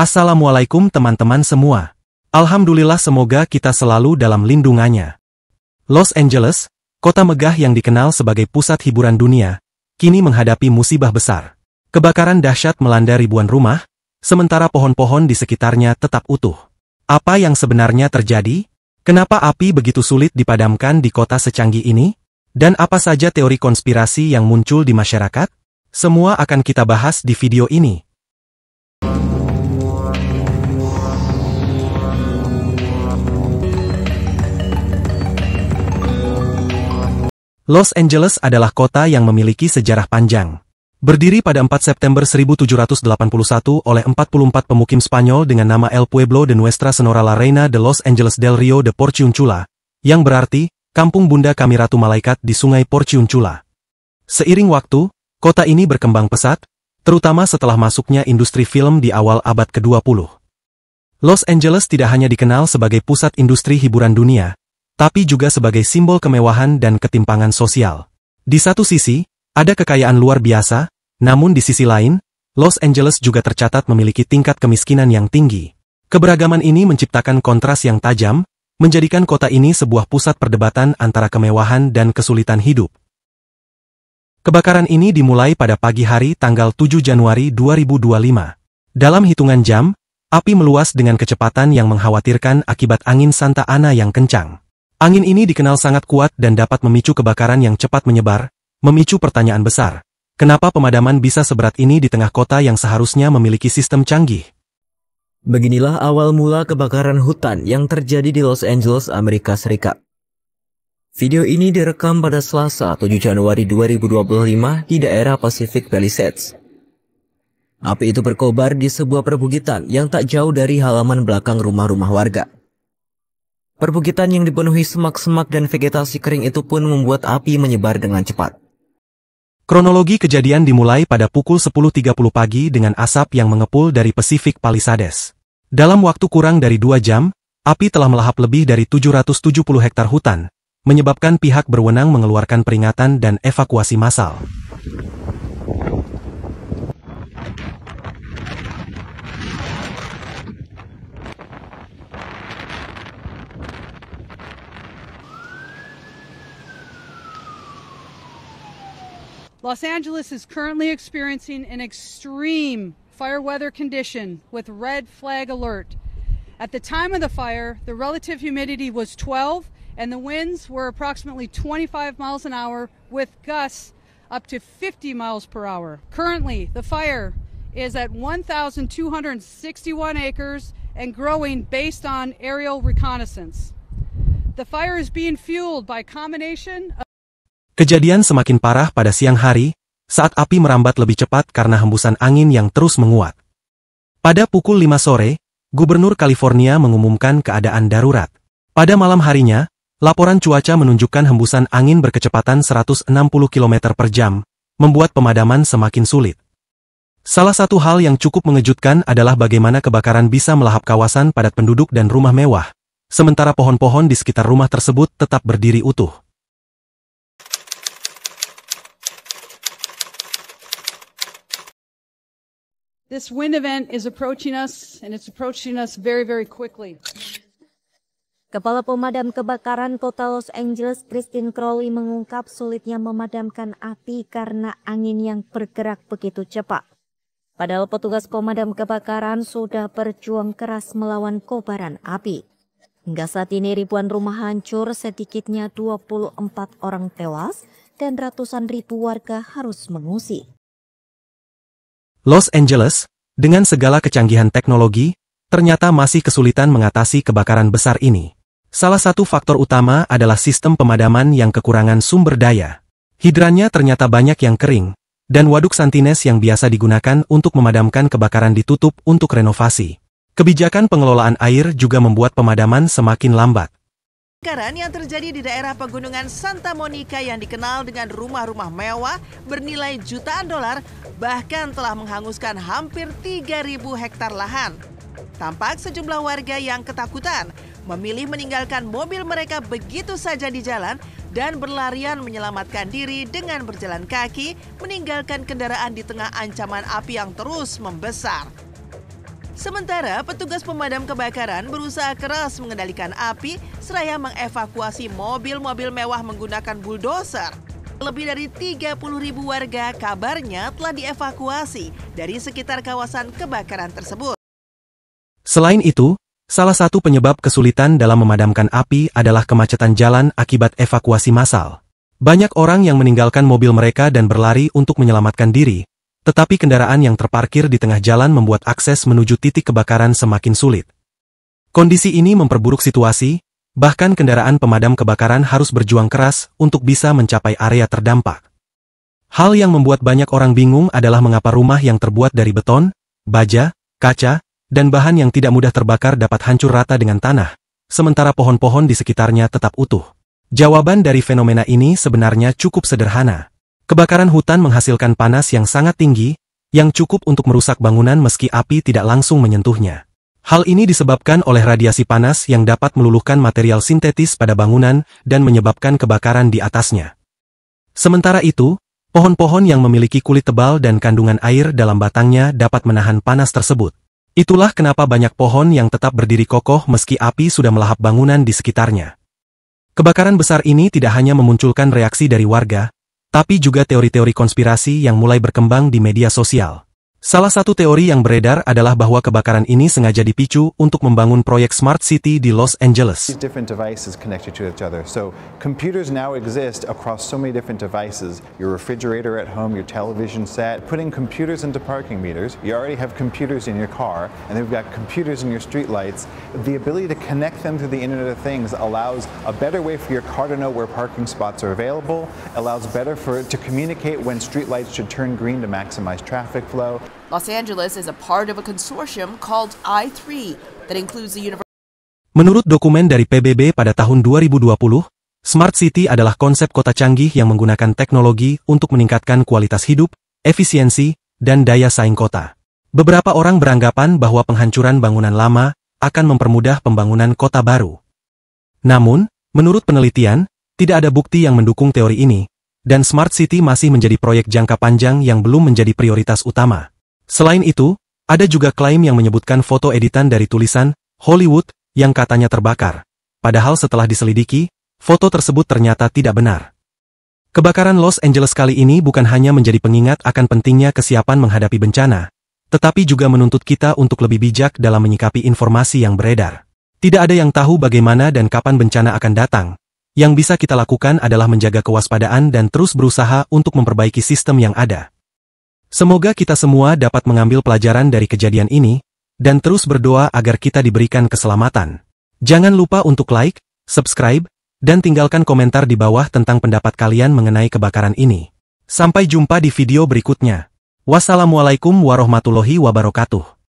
Assalamualaikum teman-teman semua. Alhamdulillah semoga kita selalu dalam lindungannya. Los Angeles, kota megah yang dikenal sebagai pusat hiburan dunia, kini menghadapi musibah besar. Kebakaran dahsyat melanda ribuan rumah, sementara pohon-pohon di sekitarnya tetap utuh. Apa yang sebenarnya terjadi? Kenapa api begitu sulit dipadamkan di kota secanggih ini? Dan apa saja teori konspirasi yang muncul di masyarakat? Semua akan kita bahas di video ini. Los Angeles adalah kota yang memiliki sejarah panjang. Berdiri pada 4 September 1781 oleh 44 pemukim Spanyol dengan nama El Pueblo de Nuestra Señora la Reina de Los Angeles del Río de Porciúncula, yang berarti, Kampung Bunda Kami Ratu Malaikat di Sungai Porciúncula. Seiring waktu, kota ini berkembang pesat, terutama setelah masuknya industri film di awal abad ke-20. Los Angeles tidak hanya dikenal sebagai pusat industri hiburan dunia, tapi juga sebagai simbol kemewahan dan ketimpangan sosial. Di satu sisi, ada kekayaan luar biasa, namun di sisi lain, Los Angeles juga tercatat memiliki tingkat kemiskinan yang tinggi. Keberagaman ini menciptakan kontras yang tajam, menjadikan kota ini sebuah pusat perdebatan antara kemewahan dan kesulitan hidup. Kebakaran ini dimulai pada pagi hari tanggal 7 Januari 2025. Dalam hitungan jam, api meluas dengan kecepatan yang mengkhawatirkan akibat angin Santa Ana yang kencang. Angin ini dikenal sangat kuat dan dapat memicu kebakaran yang cepat menyebar, memicu pertanyaan besar. Kenapa pemadaman bisa seberat ini di tengah kota yang seharusnya memiliki sistem canggih? Beginilah awal mula kebakaran hutan yang terjadi di Los Angeles, Amerika Serikat. Video ini direkam pada Selasa 7 Januari 2025 di daerah Pacific Palisades. Api itu berkobar di sebuah perbukitan yang tak jauh dari halaman belakang rumah-rumah warga. Perbukitan yang dipenuhi semak-semak dan vegetasi kering itu pun membuat api menyebar dengan cepat. Kronologi kejadian dimulai pada pukul 10.30 pagi dengan asap yang mengepul dari Pacific Palisades. Dalam waktu kurang dari 2 jam, api telah melahap lebih dari 770 hektar hutan, menyebabkan pihak berwenang mengeluarkan peringatan dan evakuasi massal. Los Angeles is currently experiencing an extreme fire weather condition with red flag alert. At the time of the fire, the relative humidity was 12 and the winds were approximately 25 miles an hour with gusts up to 50 miles per hour. Currently, the fire is at 1,261 acres and growing based on aerial reconnaissance. The fire is being fueled by a combination of Kejadian semakin parah pada siang hari, saat api merambat lebih cepat karena hembusan angin yang terus menguat. Pada pukul 5 sore, Gubernur California mengumumkan keadaan darurat. Pada malam harinya, laporan cuaca menunjukkan hembusan angin berkecepatan 160 km per jam, membuat pemadaman semakin sulit. Salah satu hal yang cukup mengejutkan adalah bagaimana kebakaran bisa melahap kawasan padat penduduk dan rumah mewah, sementara pohon-pohon di sekitar rumah tersebut tetap berdiri utuh. This wind event is approaching us, and it's approaching us very, very quickly. Kepala Pemadam Kebakaran Kota Los Angeles, Christine Crowley, mengungkap sulitnya memadamkan api karena angin yang bergerak begitu cepat. Padahal petugas pemadam kebakaran sudah berjuang keras melawan kobaran api. Hingga saat ini ribuan rumah hancur, sedikitnya 24 orang tewas, dan ratusan ribu warga harus mengungsi. Los Angeles, dengan segala kecanggihan teknologi, ternyata masih kesulitan mengatasi kebakaran besar ini. Salah satu faktor utama adalah sistem pemadaman yang kekurangan sumber daya. Hidrannya ternyata banyak yang kering, dan waduk Santines yang biasa digunakan untuk memadamkan kebakaran ditutup untuk renovasi. Kebijakan pengelolaan air juga membuat pemadaman semakin lambat. Kebakaran yang terjadi di daerah pegunungan Santa Monica yang dikenal dengan rumah-rumah mewah bernilai jutaan dolar bahkan telah menghanguskan hampir 3.000 hektar lahan. Tampak sejumlah warga yang ketakutan memilih meninggalkan mobil mereka begitu saja di jalan dan berlarian menyelamatkan diri dengan berjalan kaki meninggalkan kendaraan di tengah ancaman api yang terus membesar. Sementara petugas pemadam kebakaran berusaha keras mengendalikan api seraya mengevakuasi mobil-mobil mewah menggunakan bulldozer. Lebih dari 30.000 warga kabarnya telah dievakuasi dari sekitar kawasan kebakaran tersebut. Selain itu, salah satu penyebab kesulitan dalam memadamkan api adalah kemacetan jalan akibat evakuasi massal. Banyak orang yang meninggalkan mobil mereka dan berlari untuk menyelamatkan diri, tetapi kendaraan yang terparkir di tengah jalan membuat akses menuju titik kebakaran semakin sulit. Kondisi ini memperburuk situasi, bahkan kendaraan pemadam kebakaran harus berjuang keras untuk bisa mencapai area terdampak. Hal yang membuat banyak orang bingung adalah mengapa rumah yang terbuat dari beton, baja, kaca, dan bahan yang tidak mudah terbakar dapat hancur rata dengan tanah, sementara pohon-pohon di sekitarnya tetap utuh. Jawaban dari fenomena ini sebenarnya cukup sederhana. Kebakaran hutan menghasilkan panas yang sangat tinggi, yang cukup untuk merusak bangunan meski api tidak langsung menyentuhnya. Hal ini disebabkan oleh radiasi panas yang dapat meluluhkan material sintetis pada bangunan dan menyebabkan kebakaran di atasnya. Sementara itu, pohon-pohon yang memiliki kulit tebal dan kandungan air dalam batangnya dapat menahan panas tersebut. Itulah kenapa banyak pohon yang tetap berdiri kokoh meski api sudah melahap bangunan di sekitarnya. Kebakaran besar ini tidak hanya memunculkan reaksi dari warga, tapi juga teori-teori konspirasi yang mulai berkembang di media sosial. Salah satu teori yang beredar adalah bahwa kebakaran ini sengaja dipicu untuk membangun proyek Smart City di Los Angeles. Different devices connected to each other. So computers now exist across so many different devices. Your refrigerator at home, your television set, putting computers into parking meters. You already have computers in your car, and they've got computers in your street lights. The ability to connect them through the Internet of Things allows a better way for your car to know where parking spots are available, allows better for it to communicate when street lights should turn green to maximize traffic flow. Los Angeles is a part of a consortium called I3 that includes the university. Menurut dokumen dari PBB pada tahun 2020, Smart City adalah konsep kota canggih yang menggunakan teknologi untuk meningkatkan kualitas hidup, efisiensi, dan daya saing kota. Beberapa orang beranggapan bahwa penghancuran bangunan lama akan mempermudah pembangunan kota baru. Namun, menurut penelitian, tidak ada bukti yang mendukung teori ini, dan Smart City masih menjadi proyek jangka panjang yang belum menjadi prioritas utama. Selain itu, ada juga klaim yang menyebutkan foto editan dari tulisan Hollywood yang katanya terbakar. Padahal setelah diselidiki, foto tersebut ternyata tidak benar. Kebakaran Los Angeles kali ini bukan hanya menjadi pengingat akan pentingnya kesiapan menghadapi bencana, tetapi juga menuntut kita untuk lebih bijak dalam menyikapi informasi yang beredar. Tidak ada yang tahu bagaimana dan kapan bencana akan datang. Yang bisa kita lakukan adalah menjaga kewaspadaan dan terus berusaha untuk memperbaiki sistem yang ada. Semoga kita semua dapat mengambil pelajaran dari kejadian ini, dan terus berdoa agar kita diberikan keselamatan. Jangan lupa untuk like, subscribe, dan tinggalkan komentar di bawah tentang pendapat kalian mengenai kebakaran ini. Sampai jumpa di video berikutnya. Wassalamualaikum warahmatullahi wabarakatuh.